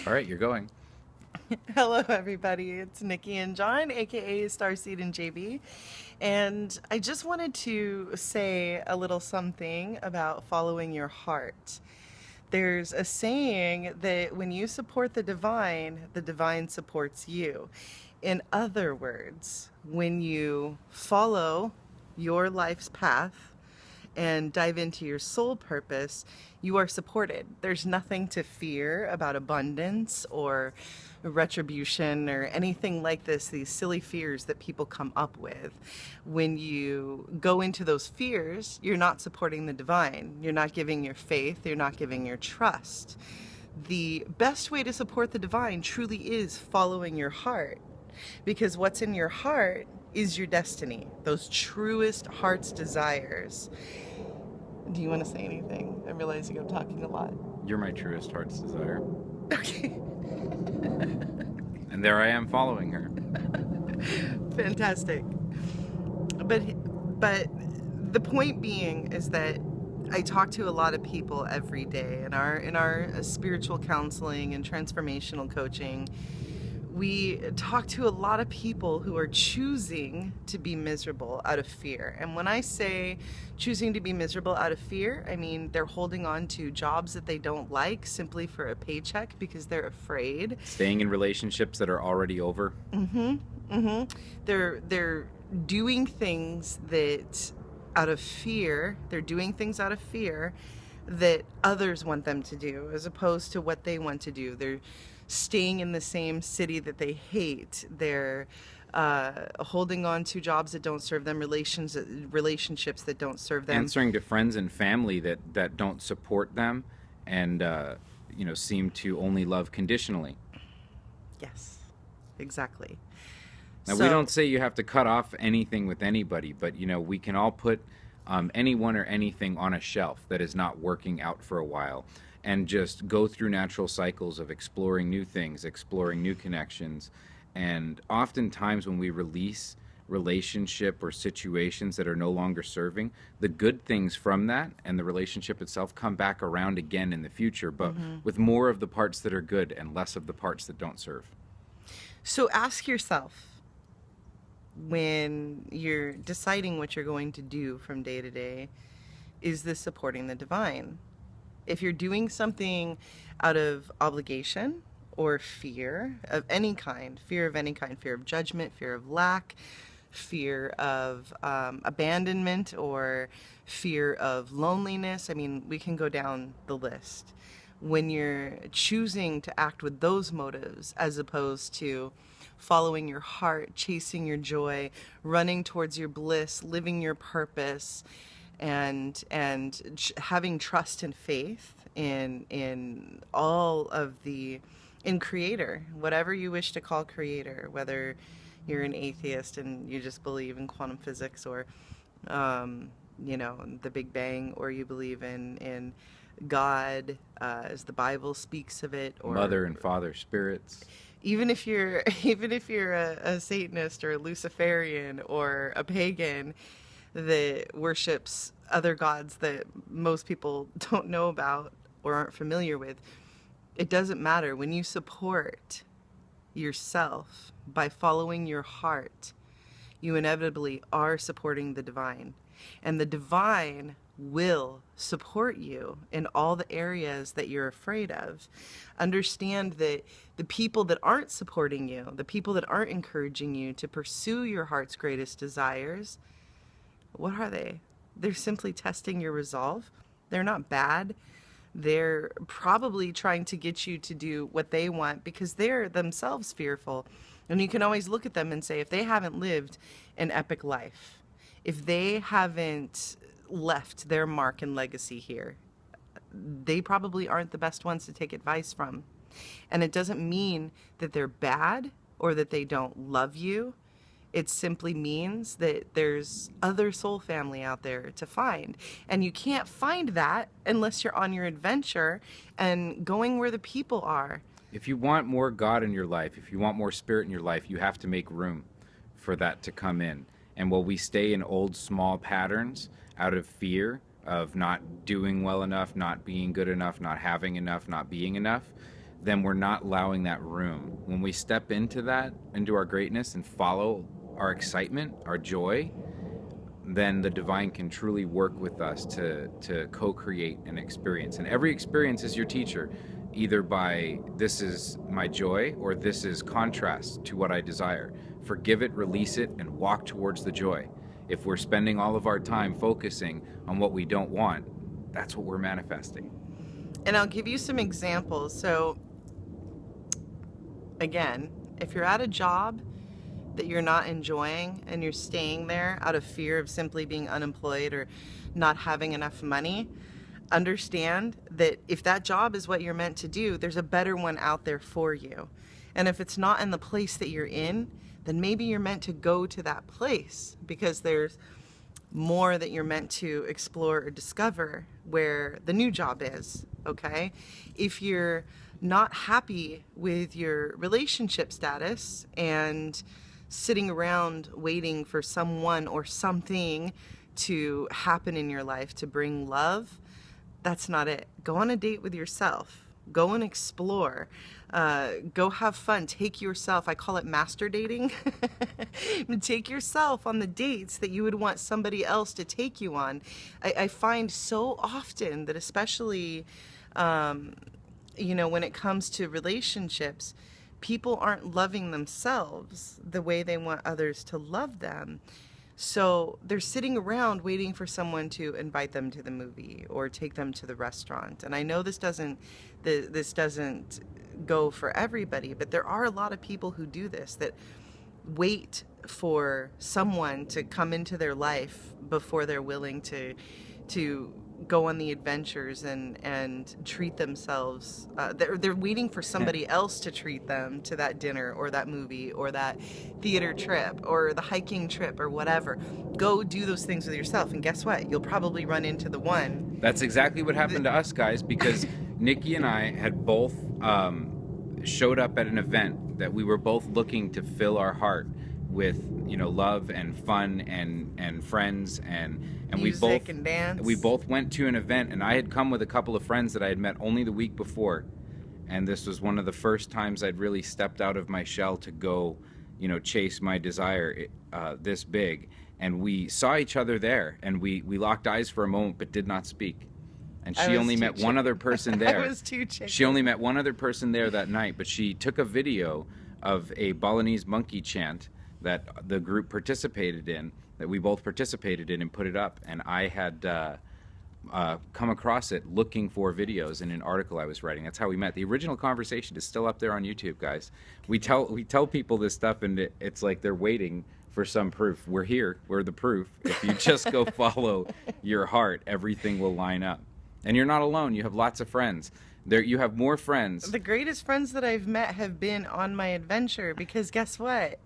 All right, you're going. Hello, everybody. It's Nikki and John, aka Starseed and JB. And I just wanted to say a little something about following your heart. There's a saying that when you support the divine supports you. In other words, when you follow your life's path, and dive into your soul purpose, you are supported. There's nothing to fear about abundance or retribution or anything like this, these silly fears that people come up with. When you go into those fears, you're not supporting the divine. You're not giving your faith, you're not giving your trust. The best way to support the divine truly is following your heart, because what's in your heart is your destiny, those truest heart's desires. Do you want to say anything? I'm realizing I'm talking a lot. You're my truest heart's desire. Okay, And there I am following her. fantastic. But but the point being is that I talk to a lot of people every day in our spiritual counseling and transformational coaching. We talk to a lot of people who are choosing to be miserable out of fear. And when I say choosing to be miserable out of fear, I mean they're holding on to jobs that they don't like simply for a paycheck because they're afraid. Staying in relationships that are already over. They're doing things that out of fear. They're doing things out of fear that others want them to do, as opposed to what they want to do. They're staying in the same city that they hate. They're holding on to jobs that don't serve them, relationships that don't serve them. Answering to friends and family that don't support them and, seem to only love conditionally. Yes, exactly. Now, we don't say you have to cut off anything with anybody, but, we can all put anyone or anything on a shelf that is not working out for a while and just go through natural cycles of exploring new things, exploring new connections. And oftentimes when we release relationship or situations that are no longer serving, the good things from that and the relationship itself come back around again in the future, but with more of the parts that are good and less of the parts that don't serve. So ask yourself, when you're deciding what you're going to do from day to day, is this supporting the divine? If you're doing something out of obligation or fear of any kind, fear of judgment, fear of lack, fear of abandonment, or fear of loneliness, I mean, we can go down the list. When you're choosing to act with those motives as opposed to following your heart, chasing your joy, running towards your bliss, living your purpose, and having trust and faith in all of the in creator, whatever you wish to call creator, whether you're an atheist and you just believe in quantum physics, or the Big Bang, or you believe in God as the Bible speaks of it, or Mother and father spirits. even if you're a Satanist or a Luciferian or a pagan that worships other gods that most people don't know about or aren't familiar with, it doesn't matter. When you support yourself by following your heart, you inevitably are supporting the divine. And the divine will support you in all the areas that you're afraid of. Understand that the people that aren't supporting you, the people that aren't encouraging you to pursue your heart's greatest desires, what are they? They're simply testing your resolve. They're not bad. They're probably trying to get you to do what they want because they're themselves fearful. And you can always look at them and say, if they haven't lived an epic life, if they haven't left their mark and legacy here, they probably aren't the best ones to take advice from. And it doesn't mean that they're bad or that they don't love you. It simply means that there's other soul family out there to find. And you can't find that unless you're on your adventure and going where the people are. If you want more God in your life, if you want more spirit in your life, you have to make room for that to come in. And while we stay in old small patterns out of fear of not doing well enough, not being good enough, not having enough, not being enough, then we're not allowing that room. When we step into that, into our greatness, and follow our excitement, our joy, then the divine can truly work with us to co-create an experience. And every experience is your teacher, either by this is my joy or this is contrast to what I desire. Forgive it, release it, and walk towards the joy. If we're spending all of our time focusing on what we don't want, that's what we're manifesting. And I'll give you some examples. So again, if you're at a job that you're not enjoying and you're staying there out of fear of simply being unemployed or not having enough money, understand that if that job is what you're meant to do, there's a better one out there for you. And if it's not in the place that you're in, then maybe you're meant to go to that place, because there's more that you're meant to explore or discover where the new job is, okay? If you're not happy with your relationship status and sitting around waiting for someone or something to happen in your life to bring love, that's not it. Go on a date with yourself. Go and explore. Go have fun. Take yourself, I call it master dating. Take yourself on the dates that you would want somebody else to take you on. I find so often that, especially, when it comes to relationships, people aren't loving themselves the way they want others to love them. So they're sitting around waiting for someone to invite them to the movie or take them to the restaurant. And I know this doesn't go for everybody, but there are a lot of people who do this, that wait for someone to come into their life before they're willing to go on the adventures and treat themselves. They're waiting for somebody else to treat them to that dinner or that movie or that theater trip or the hiking trip or whatever. Go do those things with yourself, and guess what? You'll probably run into the one. That's exactly what happened to us, guys, because Nikki and I had both showed up at an event that we were both looking to fill our heart with, love and fun and friends and music and dance. We both went to an event, and I had come with a couple of friends that I had met only the week before, and this was one of the first times I'd really stepped out of my shell to go, chase my desire this big. And we saw each other there, and we locked eyes for a moment but did not speak. And she only met one other person there. I was too chicken. She only met one other person there that night, but she took a video of a Balinese monkey chant that the group participated in, that we both participated in, and put it up. And I had come across it looking for videos in an article I was writing. That's how we met. The original conversation is still up there on YouTube, guys. We tell people this stuff, and it's like they're waiting for some proof. We're here. We're the proof. If you just go follow your heart, everything will line up. And you're not alone. You have lots of friends. You have more friends. The greatest friends that I've met have been on my adventure, because guess what?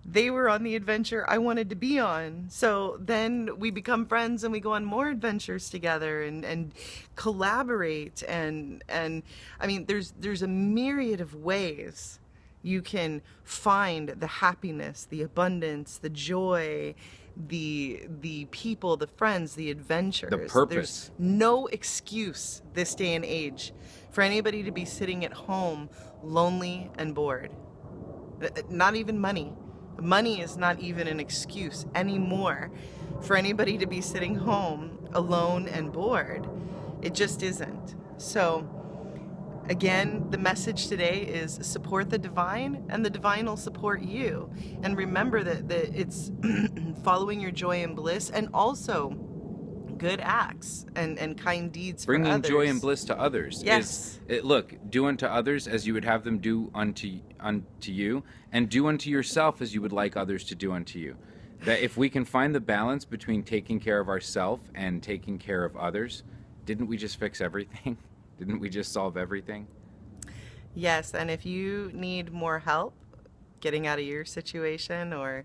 They were on the adventure I wanted to be on. So then we become friends and we go on more adventures together and collaborate. And I mean, there's a myriad of ways you can find the happiness, the abundance, the joy, the people, the friends, the adventures. The purpose. There's no excuse this day and age for anybody to be sitting at home lonely and bored. Not even money. Money is not even an excuse anymore for anybody to be sitting home alone and bored. It just isn't. So again, the message today is support the divine, and the divine will support you. And remember that it's following your joy and bliss, and also good acts and kind deeds for others. Bringing joy and bliss to others. Yes. Look, do unto others as you would have them do unto you, and do unto yourself as you would like others to do unto you. That if we can find the balance between taking care of ourselves and taking care of others, didn't we just fix everything? Didn't we just solve everything? Yes, and if you need more help getting out of your situation, or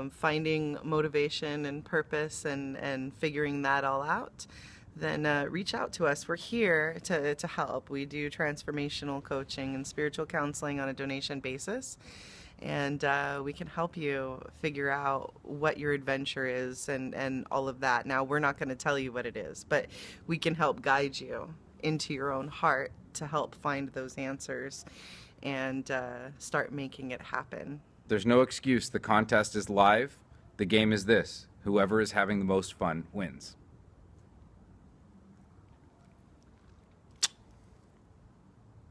finding motivation and purpose and figuring that all out, then reach out to us. We're here to help. We do transformational coaching and spiritual counseling on a donation basis. And we can help you figure out what your adventure is and all of that. Now, we're not going to tell you what it is, but we can help guide you into your own heart to help find those answers and start making it happen. There's no excuse. The contest is live. The game is this: whoever is having the most fun wins.